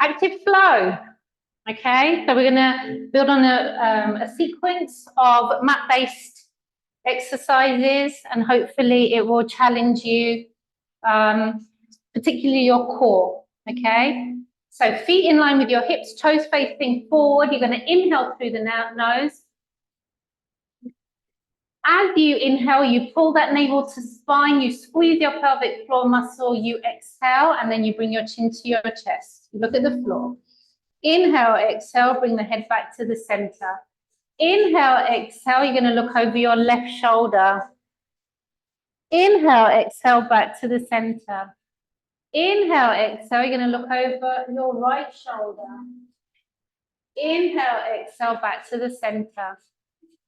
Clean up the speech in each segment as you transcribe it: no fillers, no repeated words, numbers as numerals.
Active flow. Okay, so we're going to build on a sequence of mat-based exercises, and hopefully it will challenge you, particularly your core. Okay, so feet in line with your hips, toes facing forward. You're going to inhale through the nose. As you inhale, you pull that navel to spine, you squeeze your pelvic floor muscle, you exhale, and then you bring your chin to your chest. You look at the floor. Inhale, exhale, bring the head back to the center. Inhale, exhale, you're going to look over your left shoulder. Inhale, exhale, back to the center. Inhale, exhale, you're going to look over your right shoulder. Inhale, exhale, back to the center.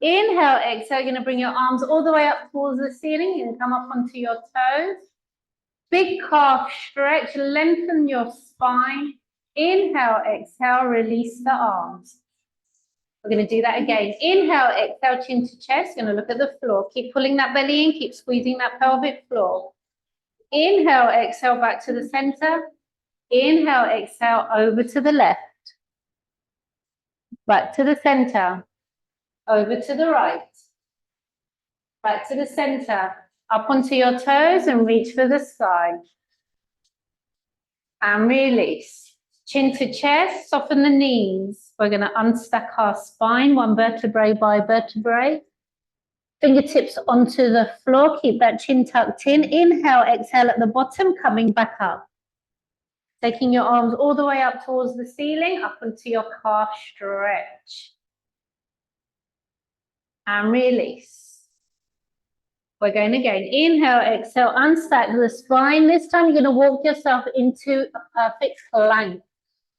Inhale, exhale, you're going to bring your arms all the way up towards the ceiling. You're going to come up onto your toes. Big calf stretch, lengthen your spine. Inhale, exhale, release the arms. We're going to do that again. Inhale, exhale, chin to chest. You're going to look at the floor. Keep pulling that belly in, keep squeezing that pelvic floor. Inhale, exhale, back to the center. Inhale, exhale, over to the left. Back to the center. Over to the right. Back to the center. Up onto your toes and reach for the sky. And release. Chin to chest, soften the knees. We're going to unstack our spine, one vertebrae by vertebrae. Fingertips onto the floor, keep that chin tucked in. Inhale, exhale at the bottom, coming back up. Taking your arms all the way up towards the ceiling, up onto your calf stretch. And release. We're going again. Inhale, exhale, unstack the spine. This time you're going to walk yourself into a perfect plank.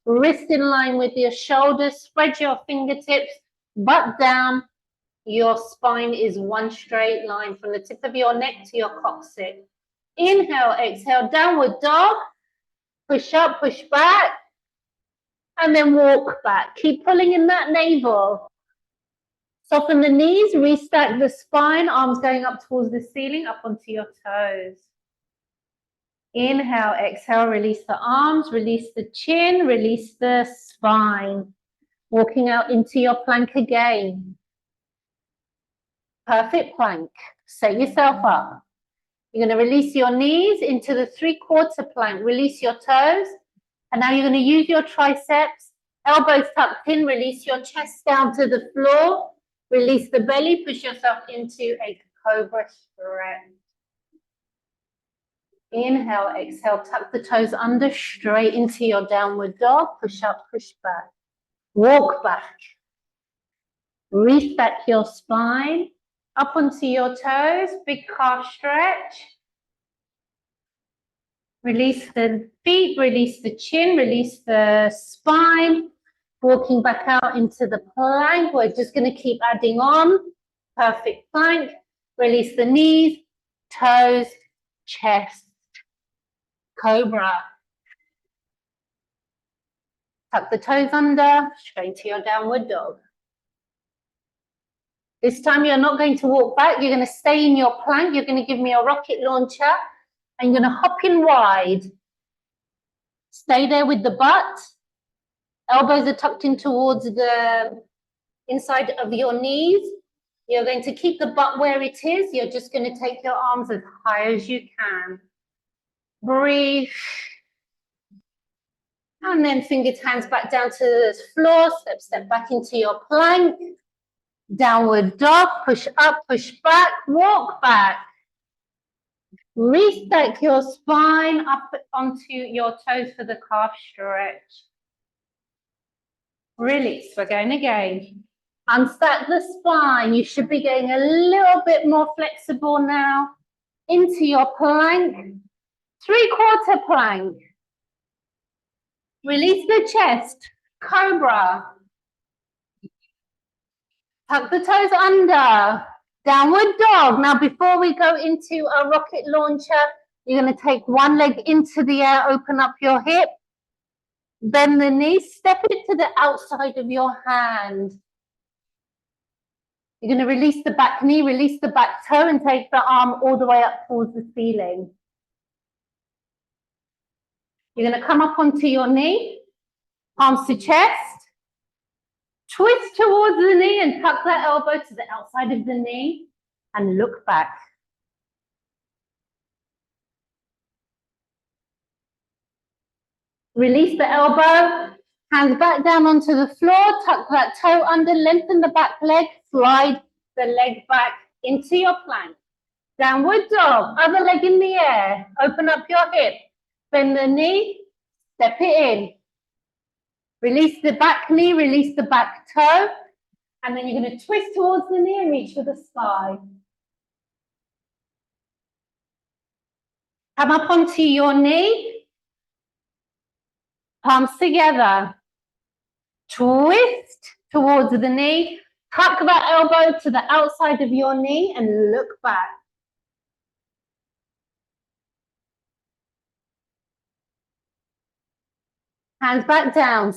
Wrist in line with your shoulders, spread your fingertips, butt down. Your spine is one straight line from the tip of your neck to your coccyx. Inhale, exhale, downward dog. Push up, push back. And then walk back. Keep pulling in that navel. Soften the knees, restack the spine, arms going up towards the ceiling, up onto your toes. Inhale, exhale, release the arms, release the chin, release the spine. Walking out into your plank again. Perfect plank. Set yourself up. You're going to release your knees into the three-quarter plank. Release your toes. And now you're going to use your triceps. Elbows tucked in. Release your chest down to the floor. Release the belly. Push yourself into a cobra stretch. Inhale, exhale. Tuck the toes under. Straight into your downward dog. Push up, push back. Walk back. Restack your spine. Up onto your toes, big calf stretch. Release the feet, release the chin, release the spine. Walking back out into the plank. We're just going to keep adding on. Perfect plank. Release the knees, toes, chest. Cobra. Tuck the toes under, straight to your downward dog. This time you're not going to walk back, you're going to stay in your plank, you're going to give me a rocket launcher, and you're going to hop in wide. Stay there with the butt. Elbows are tucked in towards the inside of your knees. You're going to keep the butt where it is. You're just going to take your arms as high as you can. Breathe. And then fingers, hands back down to the floor. Step back into your plank. Downward dog, push up, push back, walk back. Restack your spine up onto your toes for the calf stretch. Release, we're going again. Unstack the spine. You should be getting a little bit more flexible now. Into your plank, three-quarter plank. Release the chest, cobra. Tuck the toes under, downward dog. Now, before we go into a rocket launcher, you're going to take one leg into the air, open up your hip, bend the knees, step it to the outside of your hand. You're going to release the back knee, release the back toe, and take the arm all the way up towards the ceiling. You're going to come up onto your knee. Palms to chest. Twist towards the knee and tuck that elbow to the outside of the knee and look back. Release the elbow, hands back down onto the floor, tuck that toe under, lengthen the back leg, slide the leg back into your plank. Downward dog, other leg in the air, open up your hip, bend the knee, step it in. Release the back knee, release the back toe, and then you're going to twist towards the knee and reach for the sky. Come up onto your knee, palms together. Twist towards the knee, tuck that elbow to the outside of your knee and look back. Hands back down.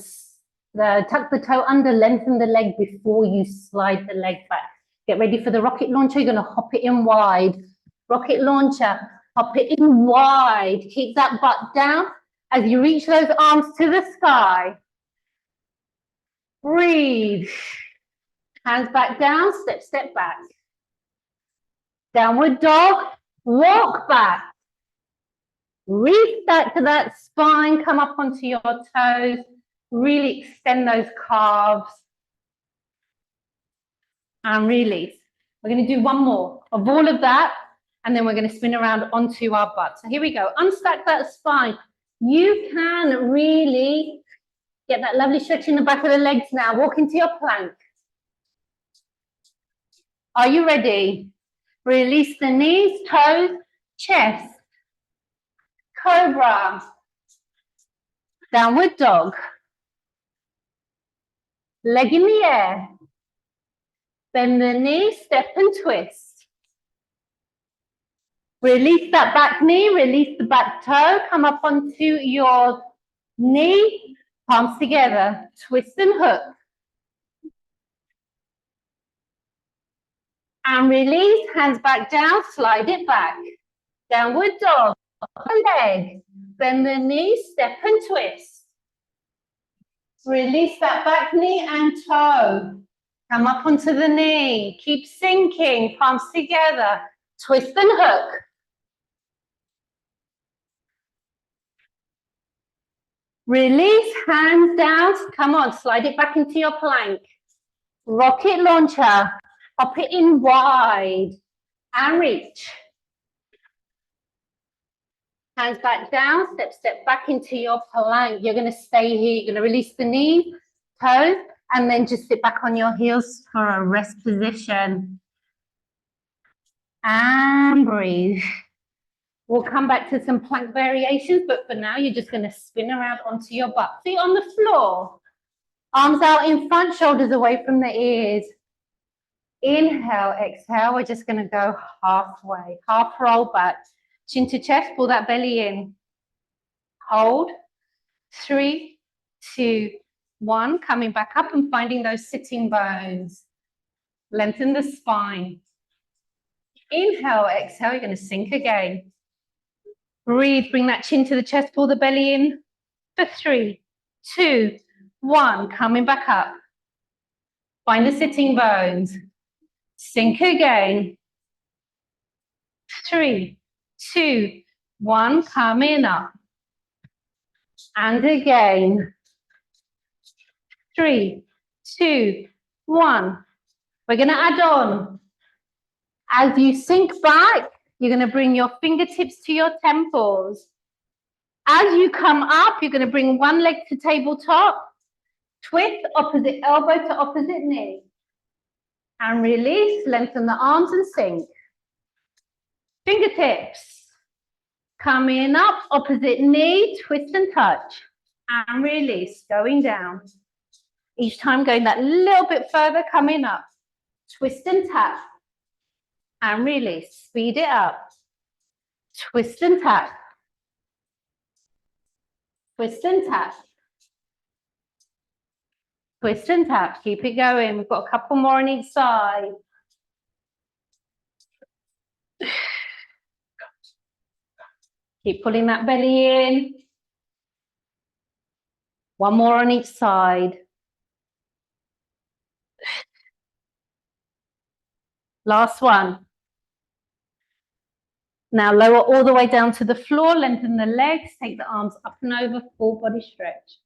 Tuck the toe under, lengthen the leg before you slide the leg back. Get ready for the rocket launcher. You're going to hop it in wide. Rocket launcher, hop it in wide. Keep that butt down as you reach those arms to the sky. Breathe. Hands back down, step, step back. Downward dog, walk back. Reach back to that spine, come up onto your toes. Really extend those calves. And release. We're going to do one more of all of that, and then we're going to spin around onto our butt. So here we go. Unstack that spine. You can really get that lovely stretch in the back of the legs now. Walk into your plank. Are you ready? Release the knees, toes, chest. Cobra. Downward dog. Leg in the air. Bend the knee, step and twist. Release that back knee, release the back toe. Come up onto your knee, palms together. Twist and hook. And release, hands back down, slide it back. Downward dog, leg. Bend the knee, step and twist. Release that back knee and toe. Come up onto the knee. Keep sinking, palms together. Twist and hook. Release, hands down. Come on, slide it back into your plank. Rocket launcher. Hop it in wide. And reach. Hands back down, step, step back into your plank. You're going to stay here. You're going to release the knee, toes, and then just sit back on your heels for a rest position. And breathe. We'll come back to some plank variations, but for now, you're just going to spin around onto your butt. Feet on the floor. Arms out in front, shoulders away from the ears. Inhale, exhale. We're just going to go halfway. Half roll back. Chin to chest, pull that belly in. Hold. 3, 2, 1. Coming back up and finding those sitting bones. Lengthen the spine. Inhale, exhale. You're going to sink again. Breathe. Bring that chin to the chest. Pull the belly in. For 3, 2, 1. Coming back up. Find the sitting bones. Sink again. 3, 2, 1. Coming up. And again. 3, 2, 1. We're going to add on. As you sink back, you're going to bring your fingertips to your temples. As you come up, you're going to bring one leg to tabletop. Twist opposite elbow to opposite knee. And release, lengthen the arms and sink. Fingertips. Coming up, opposite knee, twist and touch. And release, going down. Each time going that little bit further, coming up. Twist and tap. And release, speed it up. Twist and tap. Twist and tap. Twist and tap. Keep it going. We've got a couple more on each side. Keep pulling that belly in. One more on each side. Last one. Now lower all the way down to the floor, lengthen the legs, take the arms up and over, full body stretch.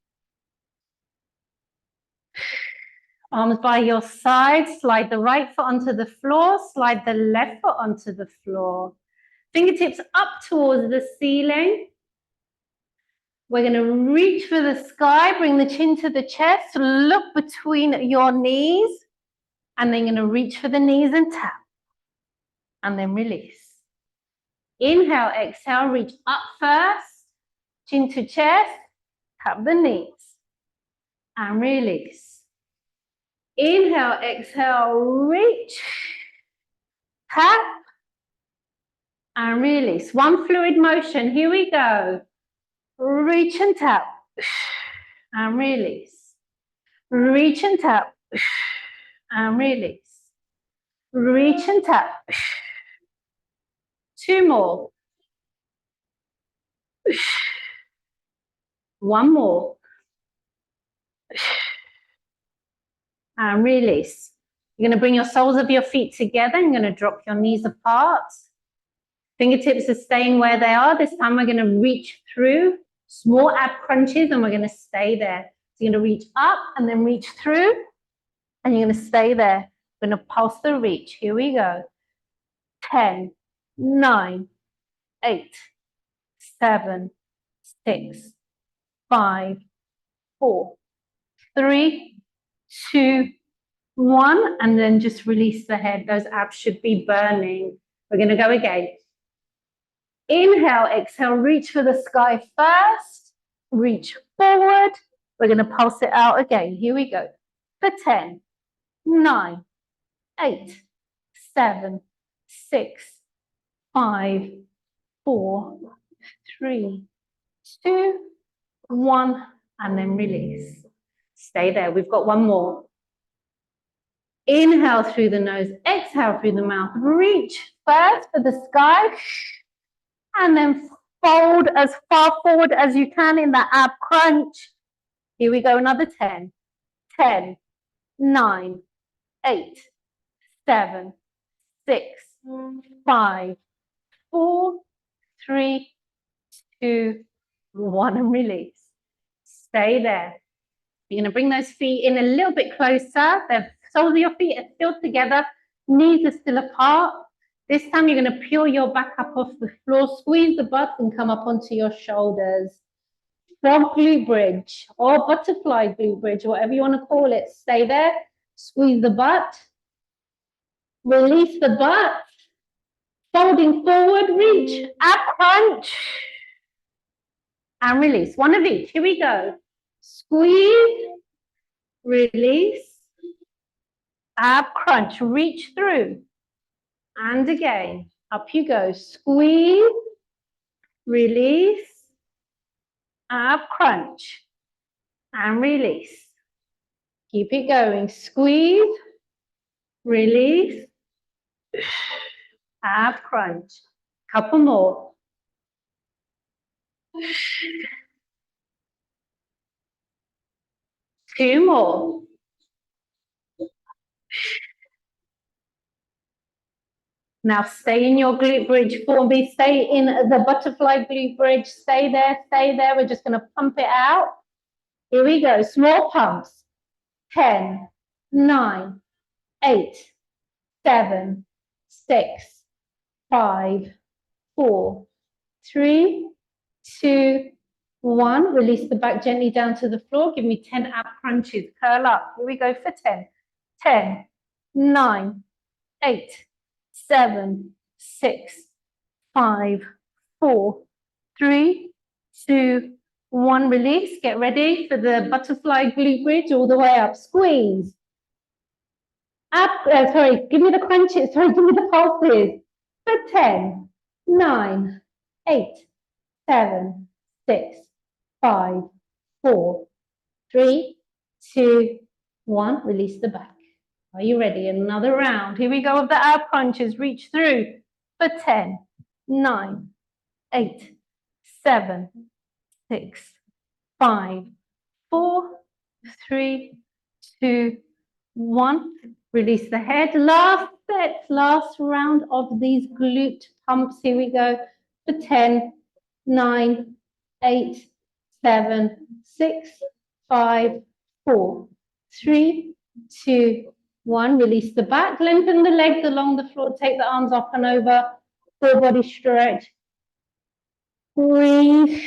Arms by your side, slide the right foot onto the floor, slide the left foot onto the floor. Fingertips up towards the ceiling. We're going to reach for the sky, bring the chin to the chest, look between your knees, and then you're going to reach for the knees and tap, and then release. Inhale, exhale, reach up first, chin to chest, tap the knees, and release. Inhale, exhale, reach, tap, and release. One fluid motion, here we go. Reach and tap, and release. Reach and tap, and release. Reach and tap. Two more. One more. And release. You're going to bring your soles of your feet together. You're going to drop your knees apart. Fingertips are staying where they are. This time we're going to reach through. Small ab crunches, and we're going to stay there. So you're going to reach up and then reach through, and you're going to stay there. We're going to pulse the reach. Here we go. 10, 9, 8, 7, 6, 5, 4, 3, 2, 1, and then just release the head. Those abs should be burning. We're going to go again. Inhale, exhale, reach for the sky first. Reach forward. We're going to pulse it out again. Here we go. For 10, 9, 8, 7, 6, 5, 4, 3, 2, 1, and then release. Stay there. We've got one more. Inhale through the nose, exhale through the mouth. Reach first for the sky, and then fold as far forward as you can in that ab crunch. Here we go, another 10. 10, 9, 8, 7, 6, 5, 4, 3, 2, 1, and release. Stay there. You're going to bring those feet in a little bit closer. The soles of your feet are still together. Knees are still apart. This time you're going to peel your back up off the floor, squeeze the butt and come up onto your shoulders. Frog glute bridge or butterfly glute bridge, whatever you want to call it. Stay there. Squeeze the butt. Release the butt. Folding forward, reach. Ab crunch. And release. One of each. Here we go. Squeeze. Release. Ab crunch. Reach through. And again. Up you go. Squeeze. Release. Ab crunch. And release. Keep it going. Squeeze. Release. Ab crunch. Couple more. Two more. Now stay in your glute bridge form. Stay in the butterfly glute bridge. Stay there, stay there. We're just going to pump it out. Here we go. Small pumps. 10, 9, 8, 7, 6, 5, 4, 3, 2, 1. Release the back gently down to the floor. Give me 10 ab crunches. Curl up. Here we go for 10. 10, 9, 8, 7, 6, 5, 4, 3, 2, 1. Release. Get ready for the butterfly glute bridge all the way up. Squeeze. Up. Sorry, give me the crunches. Sorry, give me the pulses. For 10, 9, 8, 7, 6, 5, 4, 3, 2, 1. Release the back. Are you ready? Another round. Here we go with the ab crunches. Reach through for 10, 9, 8, 7, 6, 5, 4, 3, 2, 1. Release the head. Last set, last round of these glute pumps. Here we go. For 10, 9, 8, 7, 6, 5, 4, 3, 2, 1. Release the back. Lengthen the legs along the floor. Take the arms up and over. Full body stretch. Breathe.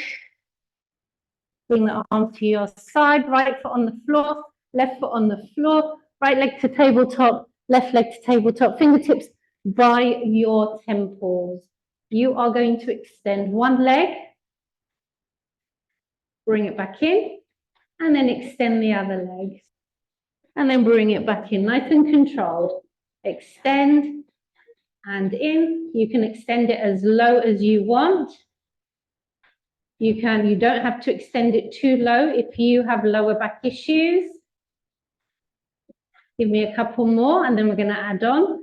Bring the arms to your side. Right foot on the floor. Left foot on the floor. Right leg to tabletop. Left leg to tabletop. Fingertips by your temples. You are going to extend one leg. Bring it back in. And then extend the other leg. And then bring it back in. Nice and controlled. Extend and in. You can extend it as low as you want. You don't have to extend it too low if you have lower back issues. Give me a couple more and then we're going to add on.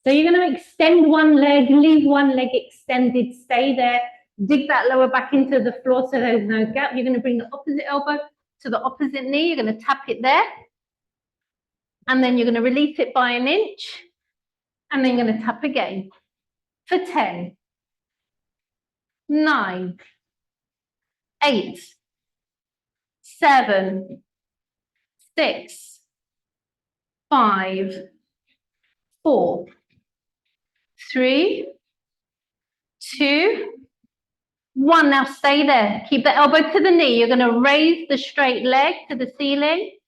So you're going to extend one leg, leave one leg extended, stay there. Dig that lower back into the floor so there's no gap. You're going to bring the opposite elbow to the opposite knee. You're going to tap it there. And then you're going to release it by an inch. And then you're going to tap again. For 10, 9, 8, 7, 6, 5, 4, 3, 2, 1. Now stay there. Keep the elbow to the knee. You're going to raise the straight leg to the ceiling,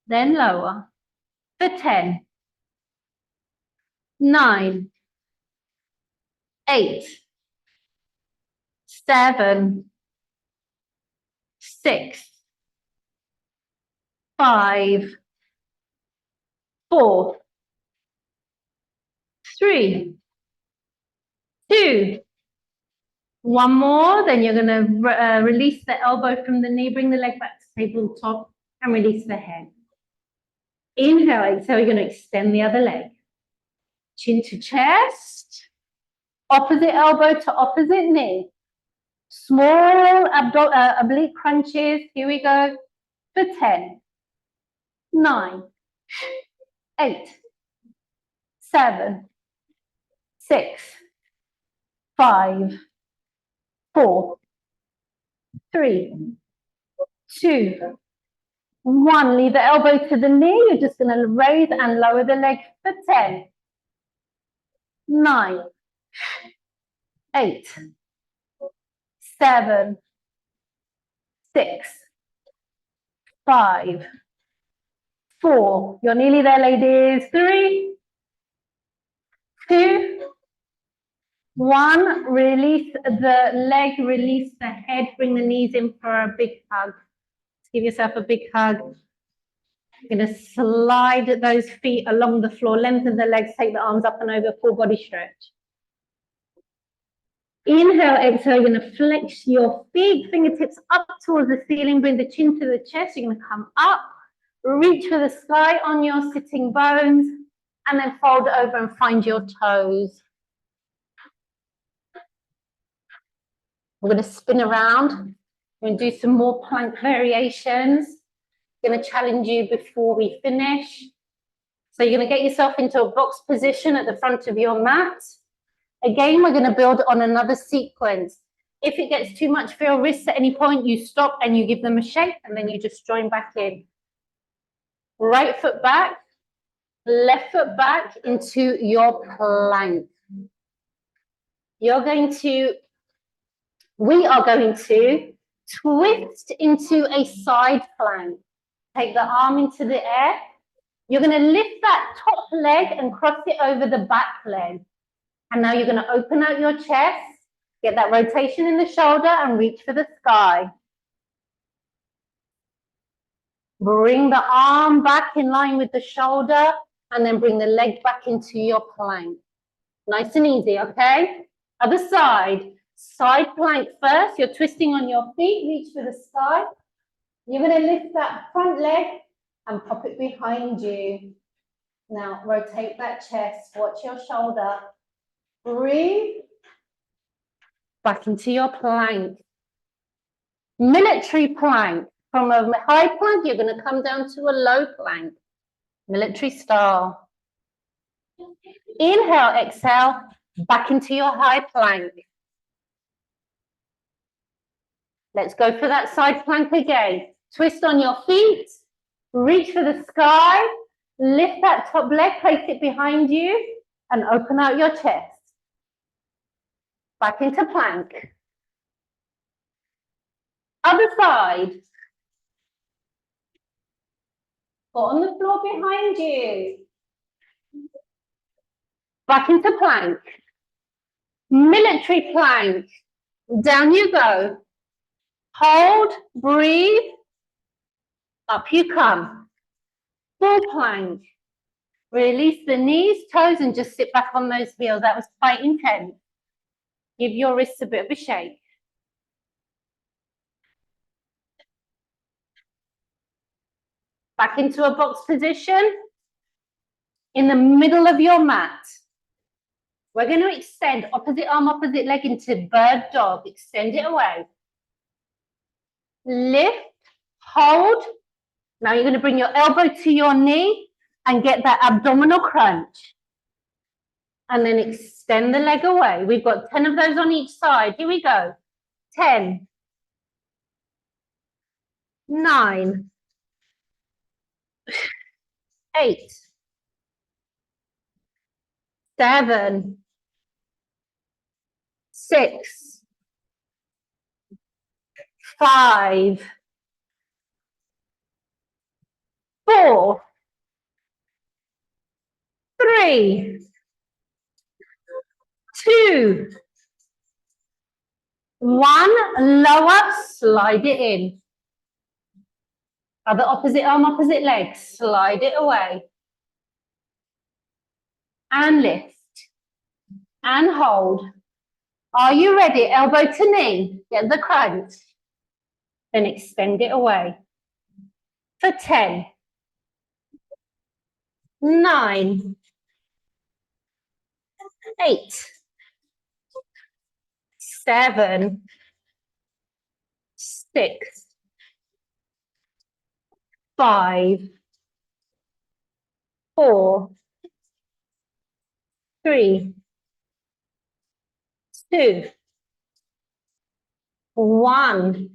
then lower. For 10, 9, 8, 7, 6, 5, 4, 3, 2, 1 more. Then you're going to release the elbow from the knee, bring the leg back to tabletop and release the head. Inhale, exhale, you're going to extend the other leg. Chin to chest, opposite elbow to opposite knee. Small oblique crunches. Here we go. For 10, 9, 8, 7, 6, 5, 4, 3, 2, 1. Leave the elbow to the knee. You're just going to raise and lower the leg for 10, 9, 8, 7, 6, 5, 4. You're nearly there, ladies. 3, 2, 1. Release the leg, release the head. Bring the knees in for a big hug. Give yourself a big hug. You're going to slide those feet along the floor, lengthen the legs, take the arms up and over, full body stretch. Inhale, exhale, you're going to flex your feet, fingertips up towards the ceiling, bring the chin to the chest. You're going to come up, reach for the sky on your sitting bones, and then fold over and find your toes. We're going to spin around. We're going to do some more plank variations. I'm going to challenge you before we finish. So you're going to get yourself into a box position at the front of your mat. Again, we're going to build on another sequence. If it gets too much for your wrists at any point, you stop and you give them a shake and then you just join back in. Right foot back, left foot back into your plank. We are going to twist into a side plank. Take the arm into the air. You're going to lift that top leg and cross it over the back leg. And now you're going to open out your chest, get that rotation in the shoulder and reach for the sky. Bring the arm back in line with the shoulder and then bring the leg back into your plank. Nice and easy, okay? Other side. Side plank first. You're twisting on your feet. Reach for the sky. You're going to lift that front leg and pop it behind you. Now rotate that chest. Watch your shoulder. Breathe. Back into your plank. Military plank. From a high plank, you're going to come down to a low plank. Military style. Inhale, exhale, back into your high plank. Let's go for that side plank again. Twist on your feet, reach for the sky, lift that top leg, place it behind you, and open out your chest. Back into plank. Other side. Foot on the floor behind you. Back into plank. Military plank. Down you go. Hold, breathe. Up you come. Full plank. Release the knees, toes, and just sit back on those heels. That was quite intense. Give your wrists a bit of a shake. Back into a box position. In the middle of your mat. We're going to extend opposite arm, opposite leg into bird dog. Extend it away. Lift, hold. Now you're going to bring your elbow to your knee and get that abdominal crunch. And then extend the leg away. We've got 10 of those on each side. Here we go. 10, 9, 8, 7, 6, 5, 4, 3, 2, 1. Lower, slide it in. Other opposite arm, opposite leg. Slide it away. And lift. And hold. Are you ready? Elbow to knee. Get the crunch. Then extend it away. For 10, 9, 8, 7, 6, 5, 4, 3, 2, 1.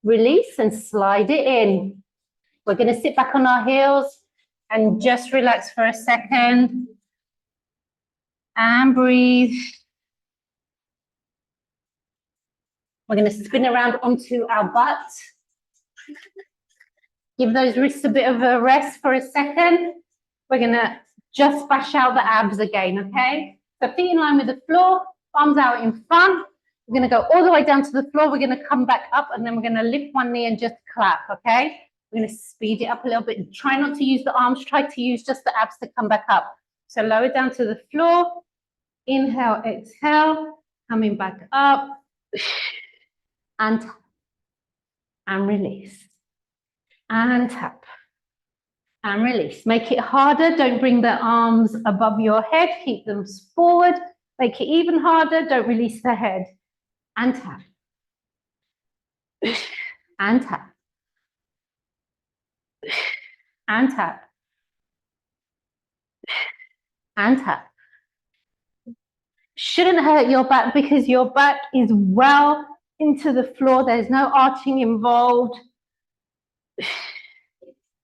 Release and slide it in. We're going to sit back on our heels and just relax for a second. And breathe. We're going to spin around onto our butt. Give those wrists a bit of a rest for a second. We're going to just bash out the abs again, okay? So feet in line with the floor, arms out in front. We're going to go all the way down to the floor. We're going to come back up and then we're going to lift one knee and just clap, okay? We're going to speed it up a little bit. Try not to use the arms. Try to use just the abs to come back up. So lower down to the floor. Inhale, exhale. Coming back up. And tap. And release. And tap. And release. Make it harder. Don't bring the arms above your head. Keep them forward. Make it even harder. Don't release the head. And tap. And tap. And tap. And tap. Shouldn't hurt your back because your back is well into the floor. There's no arching involved.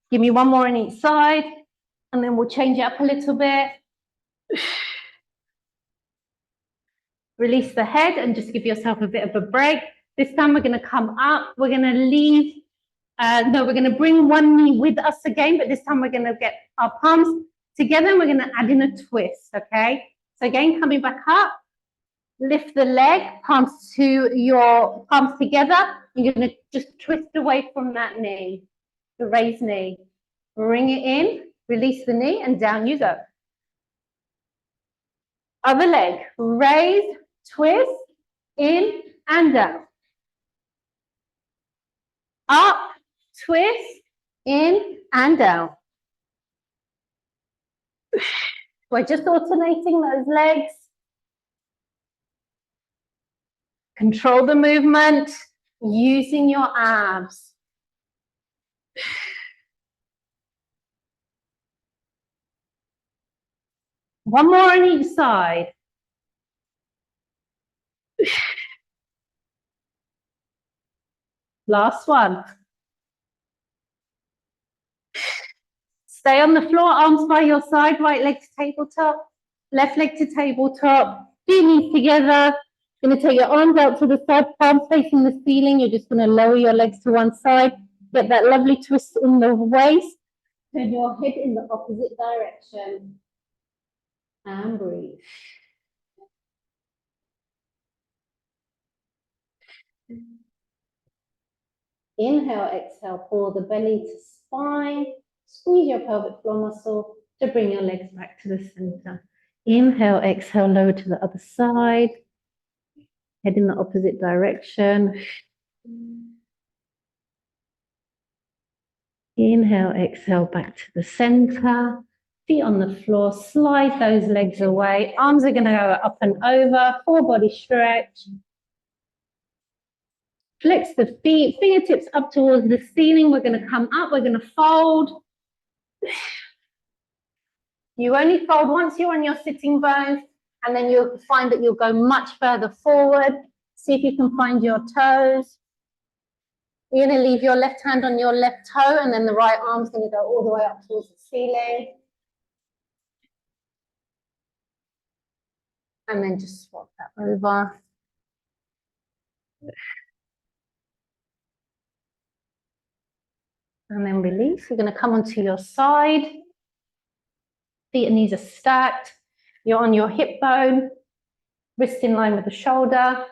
Give me one more on each side and then we'll change it up a little bit. Release the head and just give yourself a bit of a break. This time we're going to come up. We're going to leave. No, we're going to bring one knee with us again, but this time we're going to get our palms together and we're going to add in a twist, okay? So again, coming back up, lift the leg, palms to your palms together. You're going to just twist away from that knee, the raised knee. Bring it in, release the knee, and down you go. Other leg, raise, twist, in and down. Up, twist, in and down. We're just alternating those legs. Control the movement. using your abs. One more on each side. Last one. Stay on the floor, arms by your side, right leg to tabletop, left leg to tabletop, feet knees together. You're going to take your arms out to the side, palms facing the ceiling. You're just going to lower your legs to one side, get that lovely twist in the waist, turn your head in the opposite direction, and breathe. Inhale, exhale, pull the belly to spine. Squeeze your pelvic floor muscle to bring your legs back to the center. Inhale, exhale, lower to the other side. Head in the opposite direction. Inhale, exhale, back to the center. Feet on the floor, slide those legs away. Arms are going to go up and over, full body stretch. Flex the feet, fingertips up towards the ceiling. We're going to come up, we're going to fold. You only fold once you're on your sitting bones, and then you'll find that you'll go much further forward. See if you can find your toes. You're going to leave your left hand on your left toe, and then the right arm's going to go all the way up towards the ceiling. And then just swap that over. And then release. You're going to come onto your side. Feet and knees are stacked. You're on your hip bone. Wrist in line with the shoulder.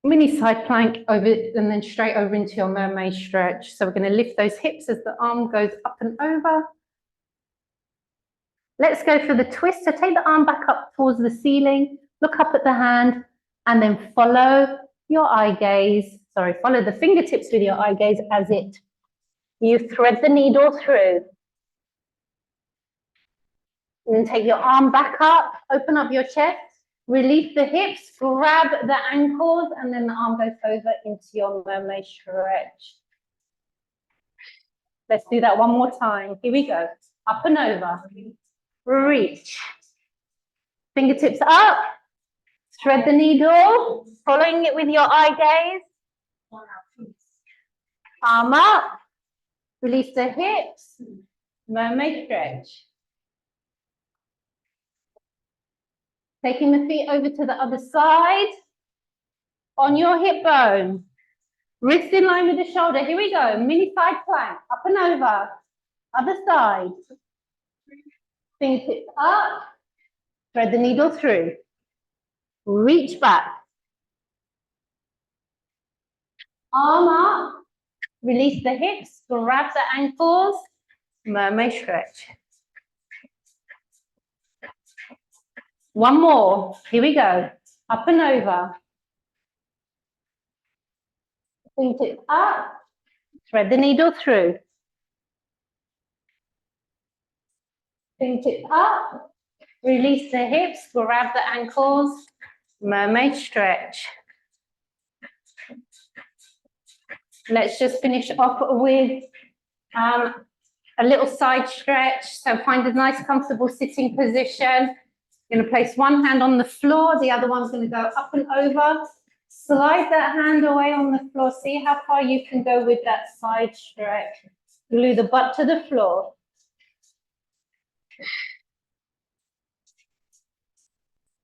Mini side plank over and then straight over into your mermaid stretch. So we're going to lift those hips as the arm goes up and over. Let's go for the twist. So take the arm back up towards the ceiling, look up at the hand, and then follow your eye gaze. Sorry, follow the fingertips with your eye gaze as you thread the needle through. And then take your arm back up, open up your chest, release the hips, grab the ankles, and then the arm goes over into your mermaid stretch. Let's do that one more time. Here we go. Up and over. Reach. Fingertips up. Thread the needle, following it with your eye gaze. Arm up. Release the hips. Mermaid stretch. Taking the feet over to the other side. On your hip bone. Wrist in line with the shoulder. Here we go. Mini side plank. Up and over. Other side. Fingertips up. Thread the needle through. Reach back. Arm up. Release the hips. Grab the ankles. Mermaid stretch. One more. Here we go. Up and over. Fingertips up. Thread the needle through. Fingertips up. Release the hips. Grab the ankles. Mermaid stretch. Let's just finish off with a little side stretch. So find a nice comfortable sitting position. You're going to place one hand on the floor. The other one's going to go up and over. Slide that hand away on the floor. See how far you can go with that side stretch. Glue the butt to the floor.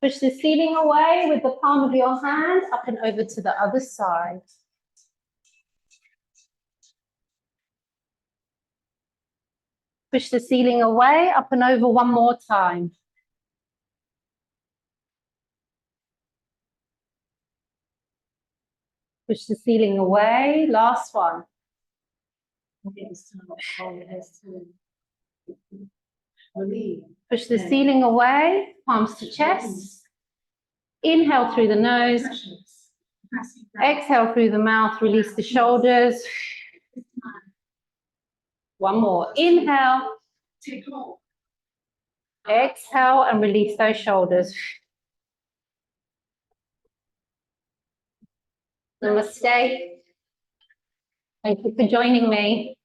Push the ceiling away with the palm of your hand up and over to the other side. Push the ceiling away, up and over one more time. Push the ceiling away, last one. Push the ceiling away, palms to chest. Inhale through the nose. Exhale through the mouth, release the shoulders. One more. Inhale. Exhale and release those shoulders. Namaste. Thank you for joining me.